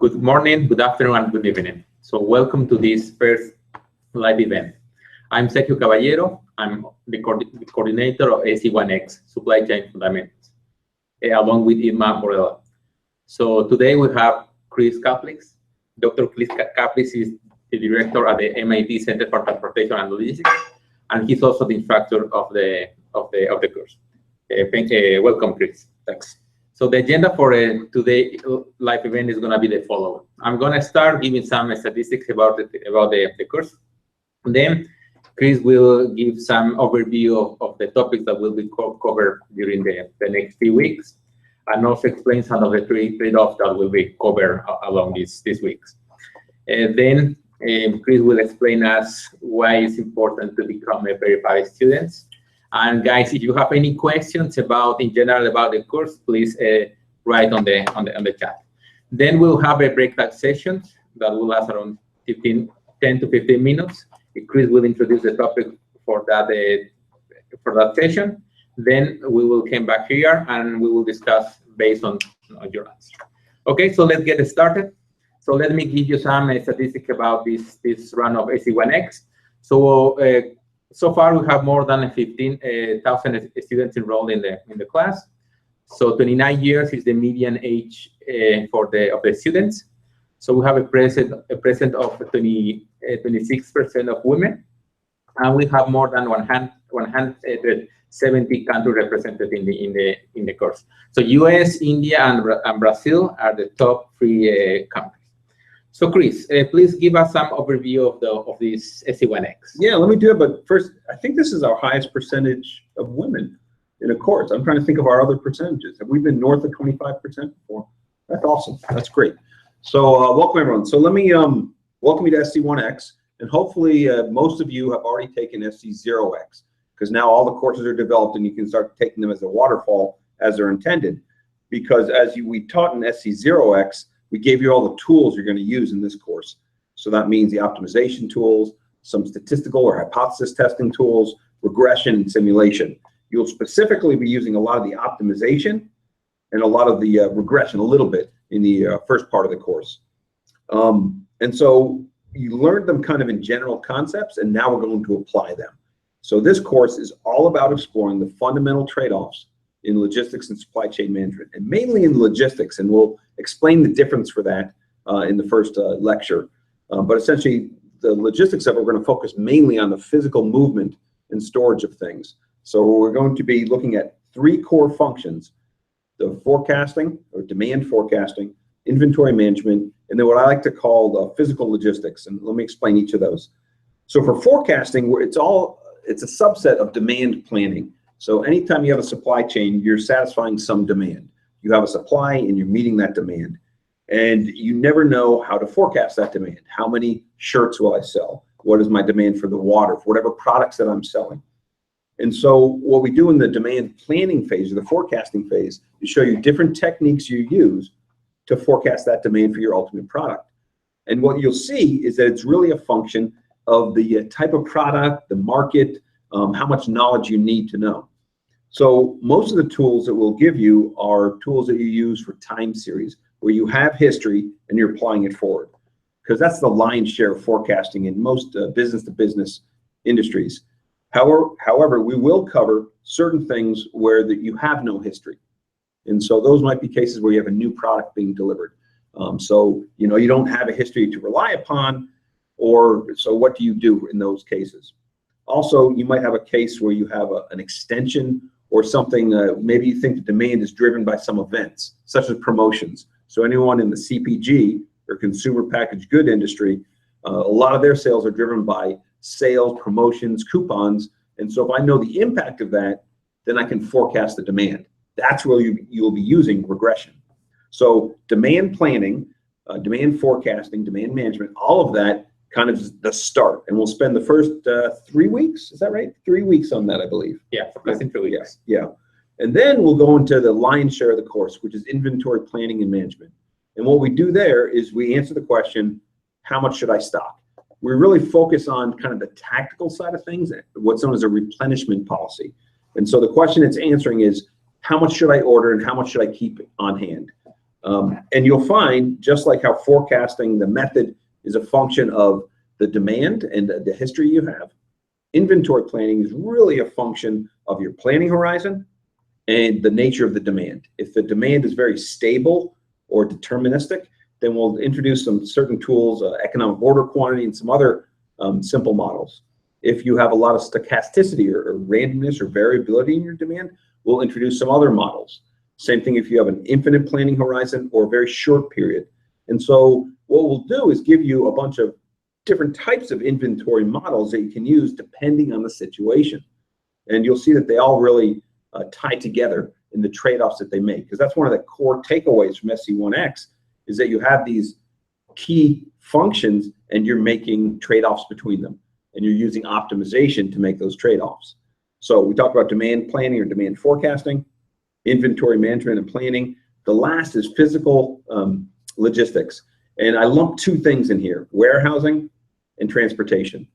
Good morning, good afternoon, and good evening. So welcome to this first live event. I'm Sergio Caballero. I'm the coordinator of SC1x, Supply Chain Fundamentals, along with Irma Morella. So today we have Chris Kaplis. Dr. Chris Kaplis is the director at the MIT Center for Transportation and Logistics, and he's also the instructor of the course. Welcome, Chris. Thanks. So the agenda for today's live event is going to be the following. I'm going to start giving some statistics about the course. Then Chris will give some overview of the topics that will be covered during the next few weeks, and also explain some of the trade-offs that will be covered along these weeks. Then Chris will explain us why it's important to become a verified student. And guys, if you have any questions in general about the course, please write on the chat. Then we'll have a breakout session that will last around 10 to 15 minutes. Chris will introduce the topic for that session. Then we will come back here and we will discuss based on your answer. Okay, so let's get started. So let me give you some statistics about this run of SC1x. So far, we have more than 15,000 students enrolled in the class. So 29 years is the median age of the students. So we have a present of 26% of women, and we have more than 170 countries represented in the course. So US, India, and Brazil are the top 3 countries. So Chris, please give us some overview of this SC1x. Yeah, let me do it. But first, I think this is our highest percentage of women in a course. I'm trying to think of our other percentages. Have we been north of 25% before? That's awesome. That's great. So welcome everyone. So let me welcome you to SC1x, and hopefully most of you have already taken SC0x, because now all the courses are developed and you can start taking them as a waterfall as they're intended. Because as we taught in SC0x, we gave you all the tools you're going to use in this course. So that means the optimization tools, some statistical or hypothesis testing tools, regression, and simulation. You'll specifically be using a lot of the optimization and a lot of the regression a little bit in the first part of the course. And so you learned them kind of in general concepts, and now we're going to apply them. So this course is all about exploring the fundamental trade-offs in logistics and supply chain management, and mainly in logistics, and we'll explain the difference for that in the first lecture. But essentially, the logistics of it, we're going to focus mainly on the physical movement and storage of things. So we're going to be looking at 3 core functions: the forecasting or demand forecasting, inventory management, and then what I like to call the physical logistics. And let me explain each of those. So for forecasting, it's a subset of demand planning. So anytime you have a supply chain, you're satisfying some demand. You have a supply and you're meeting that demand. And you never know how to forecast that demand. How many shirts will I sell? What is my demand for the water, for whatever products that I'm selling? And so what we do in the demand planning phase or the forecasting phase is show you different techniques you use to forecast that demand for your ultimate product. And what you'll see is that it's really a function of the type of product, the market, how much knowledge you need to know. So most of the tools that we'll give you are tools that you use for time series, where you have history and you're applying it forward, because that's the lion's share of forecasting in most business-to-business industries. However, we will cover certain things where you have no history. And so those might be cases where you have a new product being delivered. So you don't have a history to rely upon, so what do you do in those cases? Also, you might have a case where you have an extension or something, maybe you think the demand is driven by some events, such as promotions. So anyone in the CPG or consumer packaged good industry, a lot of their sales are driven by sales, promotions, coupons. And so if I know the impact of that, then I can forecast the demand. That's where you'll be using regression. So demand planning, demand forecasting, demand management, all of that kind of the start, and we'll spend the first 3 weeks. Is that right? 3 weeks on that, I believe. Yeah, I think 3 weeks. Yeah. And then we'll go into the lion's share of the course, which is inventory planning and management. And what we do there is we answer the question, how much should I stock? We really focus on kind of the tactical side of things, what's known as a replenishment policy. And so the question it's answering is, how much should I order and how much should I keep on hand? And you'll find, just like how forecasting, the method is a function of the demand and the history you have, inventory planning is really a function of your planning horizon and the nature of the demand. If the demand is very stable or deterministic, then we'll introduce some certain tools, economic order quantity, and some other simple models. If you have a lot of stochasticity or randomness or variability in your demand, we'll introduce some other models. Same thing if you have an infinite planning horizon or a very short period. And so what we'll do is give you a bunch of different types of inventory models that you can use depending on the situation. And you'll see that they all really tie together in the trade-offs that they make, because that's one of the core takeaways from SC1x is that you have these key functions and you're making trade-offs between them, and you're using optimization to make those trade-offs. So we talked about demand planning or demand forecasting, inventory management and planning. The last is physical logistics. And I lumped two things in here, warehousing and transportation.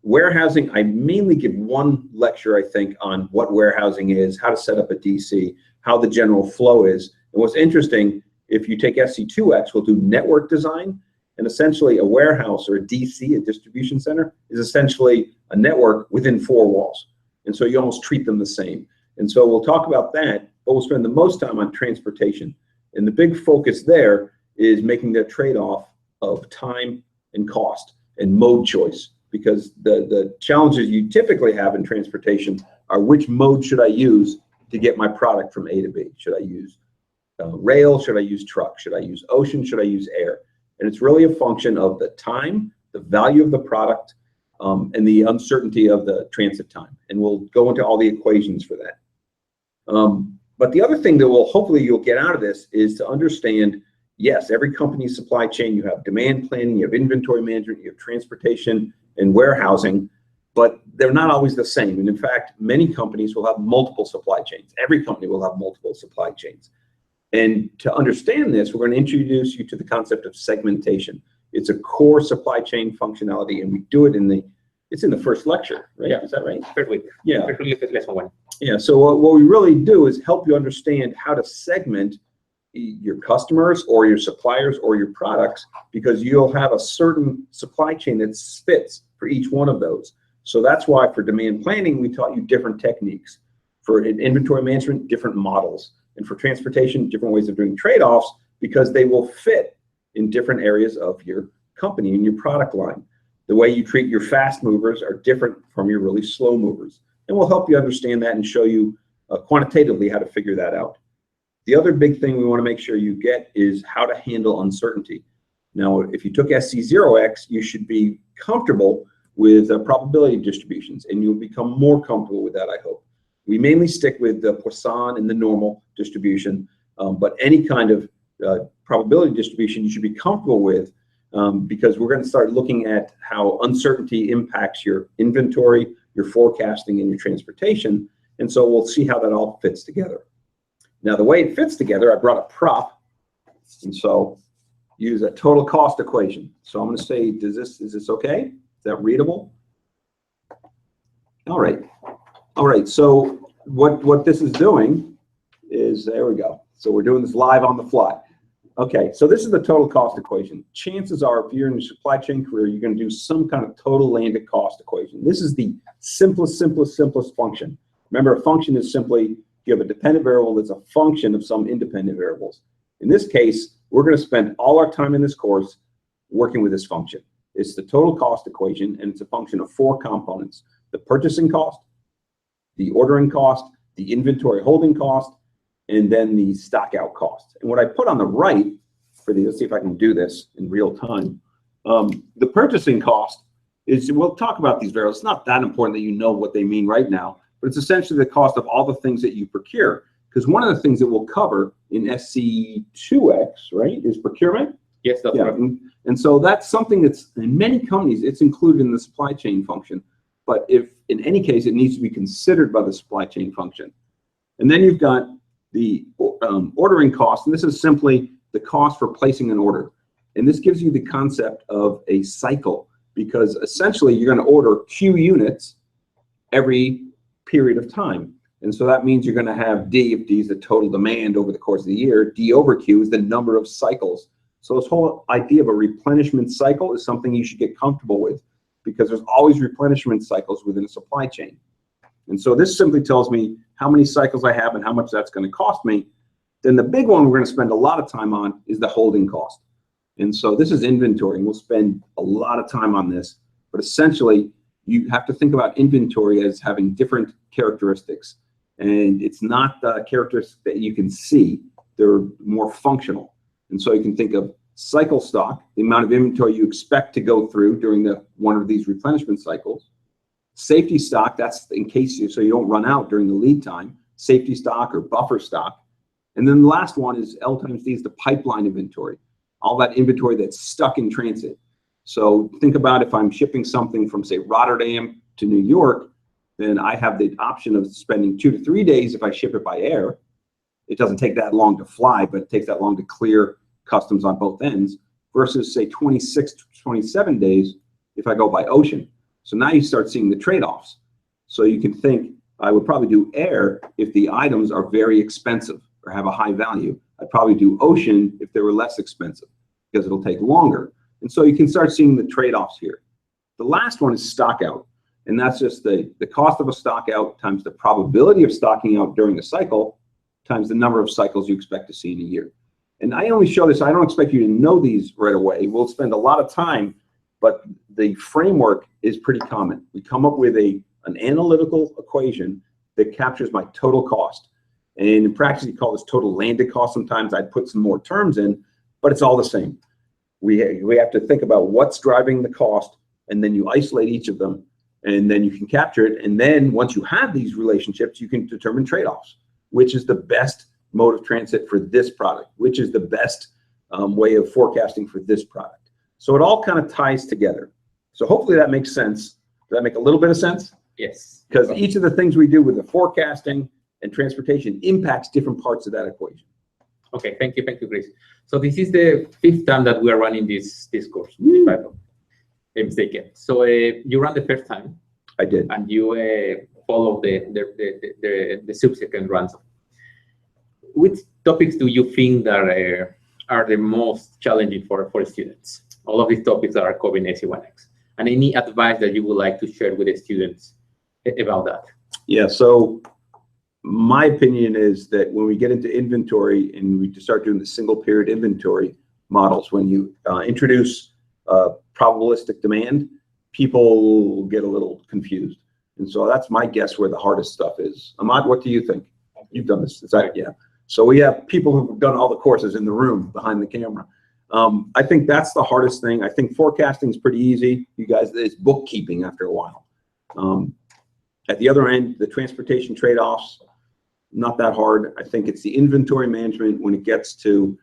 Warehousing, I mainly give one lecture, I think, on what warehousing is, how to set up a DC, how the general flow is. And what's interesting, if you take SC2x, we'll do network design, and essentially a warehouse or a DC, a distribution center, is essentially a network within four walls. And so you almost treat them the same. And so we'll talk about that, but we'll spend the most time on transportation. And the big focus there is making the trade-off of time and cost and mode choice, because the challenges you typically have in transportation are which mode should I use to get my product from A to B? Should I use rail? Should I use truck? Should I use ocean? Should I use air? And it's really a function of the time, the value of the product, and the uncertainty of the transit time. And we'll go into all the equations for that. But the other thing that hopefully you'll get out of this is to understand, yes, every company's supply chain, you have demand planning, you have inventory management, you have transportation and warehousing, but they're not always the same. And in fact, many companies will have multiple supply chains. Every company will have multiple supply chains. And to understand this, we're going to introduce you to the concept of segmentation. It's a core supply chain functionality, and we do it it's in the first lecture, right? Yeah. Is that right? Perfect. Yeah. Perfect. Lesson 1. Yeah. So what we really do is help you understand how to segment your customers or your suppliers or your products, because you'll have a certain supply chain that fits for each one of those. So that's why for demand planning, we taught you different techniques. For inventory management, different models. And for transportation, different ways of doing trade-offs, because they will fit in different areas of your company and your product line. The way you treat your fast movers are different from your really slow movers. And we'll help you understand that and show you quantitatively how to figure that out. The other big thing we want to make sure you get is how to handle uncertainty. Now, if you took SC0x, you should be comfortable with probability distributions, and you'll become more comfortable with that, I hope. We mainly stick with the Poisson and the normal distribution, but any kind of probability distribution you should be comfortable with, because we're going to start looking at how uncertainty impacts your inventory, your forecasting, and your transportation. And so we'll see how that all fits together. Now, the way it fits together, I brought a prop, and so use a total cost equation. So I'm going to say, is this okay? Is that readable? All right. All right. So what this is doing is, there we go. So we're doing this live on the fly. Okay. So this is the total cost equation. Chances are, if you're in your supply chain career, you're going to do some kind of total landed cost equation. This is the simplest function. Remember, a function is simply, you have a dependent variable that's a function of some independent variables. In this case, we're going to spend all our time in this course working with this function. It's the total cost equation, and it's a function of four components: the purchasing cost, the ordering cost, the inventory holding cost, and then the stock out cost. And what I put on the right for the, let's see if I can do this in real time. The purchasing cost is, we'll talk about these variables. It's not that important that you know what they mean right now, but it's essentially the cost of all the things that you procure. Because one of the things that we'll cover in SC2x, right, is procurement. Yes, that's right. And so that's something that's, in many companies, it's included in the supply chain function. But if, in any case, it needs to be considered by the supply chain function. And then you've got the ordering cost, and this is simply the cost for placing an order. And this gives you the concept of a cycle, because essentially you're going to order Q units every period of time. And so that means you're going to have D, if D is the total demand over the course of the year, D over Q is the number of cycles. So this whole idea of a replenishment cycle is something you should get comfortable with, because there's always replenishment cycles within a supply chain. And so this simply tells me how many cycles I have and how much that's going to cost me. Then the big one we're going to spend a lot of time on is the holding cost. And so this is inventory, and we'll spend a lot of time on this. But essentially, you have to think about inventory as having different characteristics. And it's not the characteristics that you can see. They're more functional. And so you can think of cycle stock, the amount of inventory you expect to go through during one of these replenishment cycles. Safety stock, that's in case so you don't run out during the lead time. Safety stock or buffer stock. And then the last one is L times D is the pipeline inventory. All that inventory that's stuck in transit. So think about if I'm shipping something from, say, Rotterdam to New York, then I have the option of spending 2 to 3 days if I ship it by air. It doesn't take that long to fly, but it takes that long to clear customs on both ends, versus, say, 26 to 27 days if I go by ocean. So now you start seeing the trade-offs. So you can think, I would probably do air if the items are very expensive or have a high value. I'd probably do ocean if they were less expensive, because it'll take longer. And so you can start seeing the trade-offs here. The last one is stock out. And that's just the cost of a stock out times the probability of stocking out during a cycle times the number of cycles you expect to see in a year. And I only show this, I don't expect you to know these right away. We'll spend a lot of time, but the framework is pretty common. We come up with an analytical equation that captures my total cost. And in practice, you call this total landed cost. Sometimes I'd put some more terms in, but it's all the same. We have to think about what's driving the cost, and then you isolate each of them, and then you can capture it. And then once you have these relationships, you can determine trade-offs. Which is the best mode of transit for this product? Which is the best way of forecasting for this product? So it all kind of ties together. So hopefully that makes sense. Does that make a little bit of sense? Yes. Because each of the things we do with the forecasting and transportation impacts different parts of that equation. Okay, thank you, Chris. So this is the 5th time that we are running this course, if I'm mistaken. So you ran the first time. I did. And you follow the subsequent runs. Which topics do you think that are the most challenging for students? All of these topics that are covered in SC1x. And any advice that you would like to share with the students about that? Yeah, so my opinion is that when we get into inventory and we start doing the single period inventory models, when you introduce probabilistic demand, people get a little confused. And so that's my guess where the hardest stuff is. Ahmad, what do you think? You've done this, is that, yeah. So we have people who've done all the courses in the room behind the camera. I think that's the hardest thing. I think forecasting is pretty easy. You guys, it's bookkeeping after a while. At the other end, the transportation trade-offs, not that hard. I think it's the inventory management when it gets to,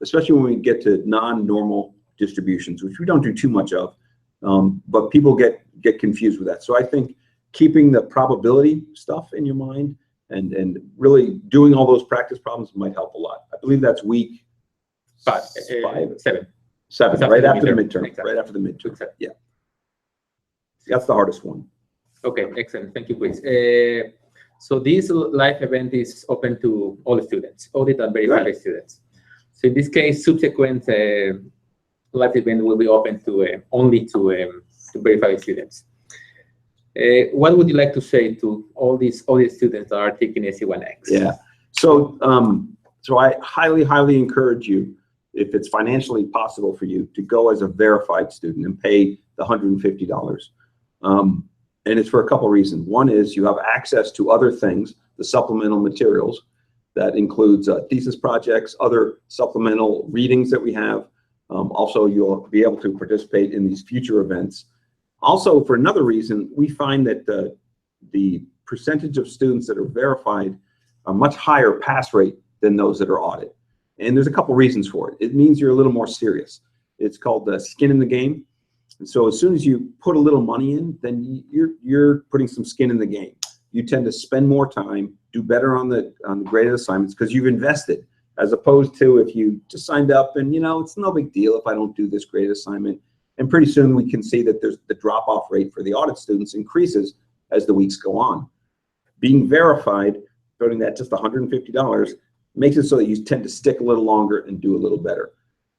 especially when we get to non-normal distributions, which we don't do too much of, but people get confused with that. So I think keeping the probability stuff in your mind and really doing all those practice problems might help a lot. I believe that's week 7, right after the midterm. Exactly. Right after the midterm. Exactly. Yeah. That's the hardest one. Okay, excellent. Thank you, Chris. So this live event is open to all students, audit and verified students. So in this case, subsequent live event will be open to only to verified students. What would you like to say to all these students that are taking SC1x? Yeah. So so I highly encourage you, if it's financially possible for you, to go as a verified student and pay the $150. And it's for a couple reasons. One is you have access to other things, the supplemental materials. That includes thesis projects, other supplemental readings that we have. Also, you'll be able to participate in these future events. Also, for another reason, we find that the percentage of students that are verified are much higher pass rate than those that are audit. And there's a couple reasons for it. It means you're a little more serious. It's called the skin in the game. And so as soon as you put a little money in, then you're putting some skin in the game. You tend to spend more time, do better on the graded assignments because you've invested, as opposed to if you just signed up and, you know, it's no big deal if I don't do this graded assignment. And pretty soon we can see that there's the drop-off rate for the audit students increases as the weeks go on. being verified, voting that just $150, makes it so that you tend to stick a little longer and do a little better.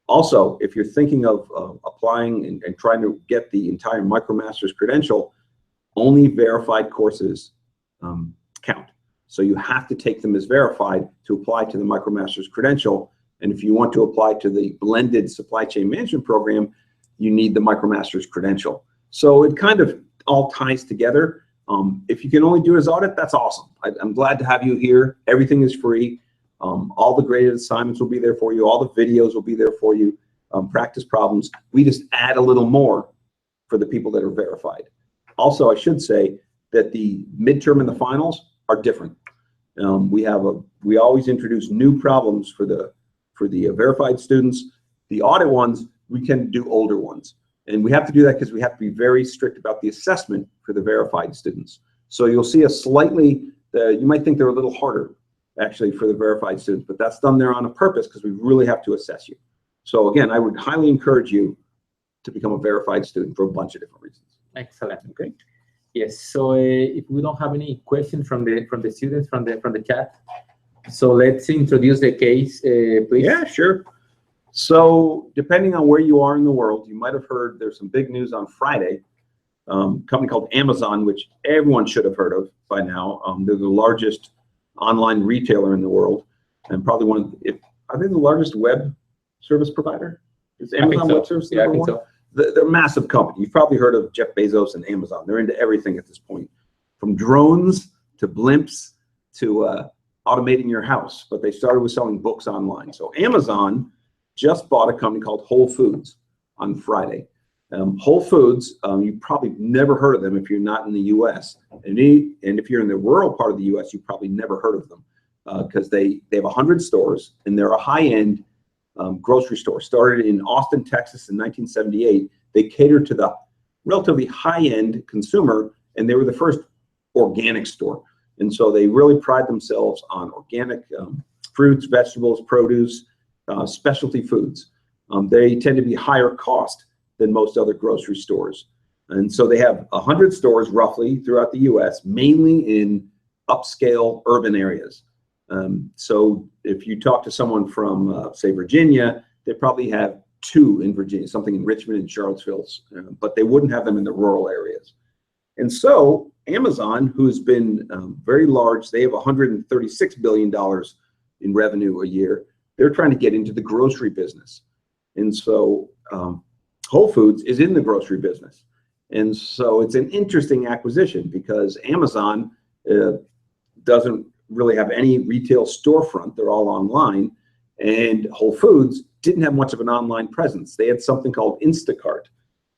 Also, if you're thinking of applying and trying to get the entire MicroMasters credential, only verified courses count. So you have to take them as verified to apply to the MicroMasters credential. And if you want to apply to the blended supply chain management program, you need the MicroMasters credential. So it kind of all ties together. If you can only do it as audit, that's awesome. I'm glad to have you here. Everything is free. All the graded assignments will be there for you. All the videos will be there for you. Practice problems. We just add a little more for the people that are verified. Also, I should say that the midterm and the finals are different. We always introduce new problems for the verified students. The audit ones, we can do older ones. And we have to do that because we have to be very strict about the assessment for the verified students. So you'll see a slightly, you might think they're a little harder actually for the verified students, but that's done there on a purpose because we really have to assess you. So again, I would highly encourage you to become a verified student for a bunch of different reasons. Excellent. Okay. Yes. So if we don't have any questions from the students from the chat, so let's introduce the case, please. Yeah, sure. So depending on where you are in the world, you might have heard there's some big news on Friday. Company called Amazon, which everyone should have heard of by now. They're the largest online retailer in the world, and probably one of are they the largest web service provider? Is Amazon Web Services number one? So. They're a massive company. You've probably heard of Jeff Bezos and Amazon. They're into everything at this point, from drones to blimps to automating your house. But they started with selling books online. So Amazon just bought a company called Whole Foods on Friday. Whole Foods, you probably never heard of them if you're not in the U.S. And if you're in the rural part of the U.S., you probably never heard of them because they have 100 stores, and they're a high-end grocery store. Started in Austin, Texas in 1978. They catered to the relatively high-end consumer, and they were the first organic store. And so they really pride themselves on organic fruits, vegetables, produce, specialty foods. They tend to be higher cost than most other grocery stores. And so they have 100 stores roughly throughout the US, mainly in upscale urban areas. So if you talk to someone from, say, Virginia, they probably have 2 in Virginia, something in Richmond and Charlottesville, but they wouldn't have them in the rural areas. And so Amazon, who's been very large, they have $136 billion in revenue a year. They're trying to get into the grocery business. And so Whole Foods is in the grocery business. And so it's an interesting acquisition because Amazon doesn't really have any retail storefront. They're all online. And Whole Foods didn't have much of an online presence. They had something called Instacart.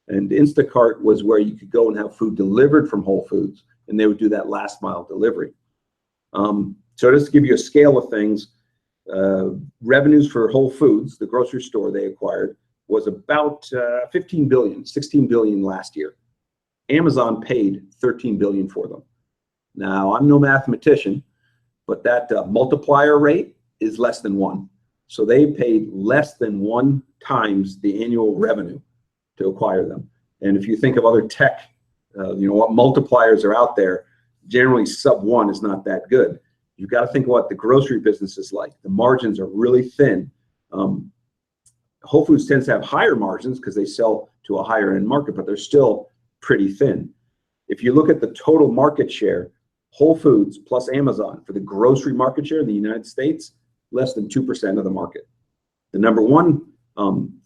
And Instacart was where you could go and have food delivered from Whole Foods, and they would do that last mile delivery. So just to give you a scale of things, revenues for Whole Foods, the grocery store they acquired, was about 15 billion, 16 billion last year. Amazon paid 13 billion for them. Now, I'm no mathematician, but that multiplier rate is less than 1. So they paid less than 1 times the annual revenue to acquire them. And if you think of other tech, what multipliers are out there, generally sub 1 is not that good. You've got to think what the grocery business is like. The margins are really thin. Whole Foods tends to have higher margins because they sell to a higher end market, but they're still pretty thin. If you look at the total market share, Whole Foods plus Amazon for the grocery market share in the United States, less than 2% of the market. The number 1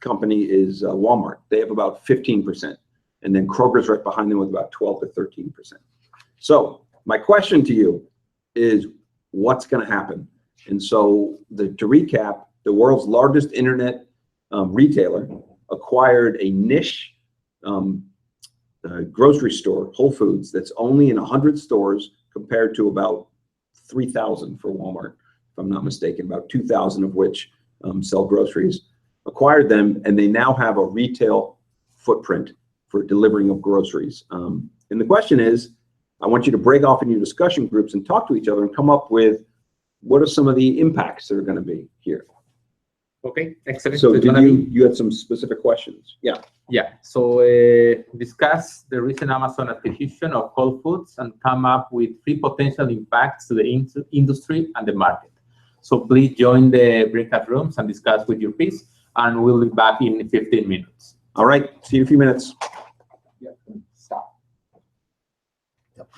company is Walmart. They have about 15%. And then Kroger's right behind them with about 12 to 13%. So my question to you is, what's going to happen? And so to recap, the world's largest internet retailer acquired a niche grocery store, Whole Foods, that's only in 100 stores compared to about 3,000 for Walmart, if I'm not mistaken, about 2,000 of which sell groceries. Acquired them, and they now have a retail footprint for delivering of groceries. And the question is, I want you to break off in your discussion groups and talk to each other and come up with what are some of the impacts that are going to be here. Okay, excellent. So it's did gonna you had some specific questions? Yeah. Yeah, so discuss the recent Amazon acquisition of Whole Foods and come up with 3 potential impacts to the industry and the market. So please join the breakout rooms and discuss with your piece, and we'll be back in 15 minutes. All right. See you in a few minutes. Yeah, stop. Yep.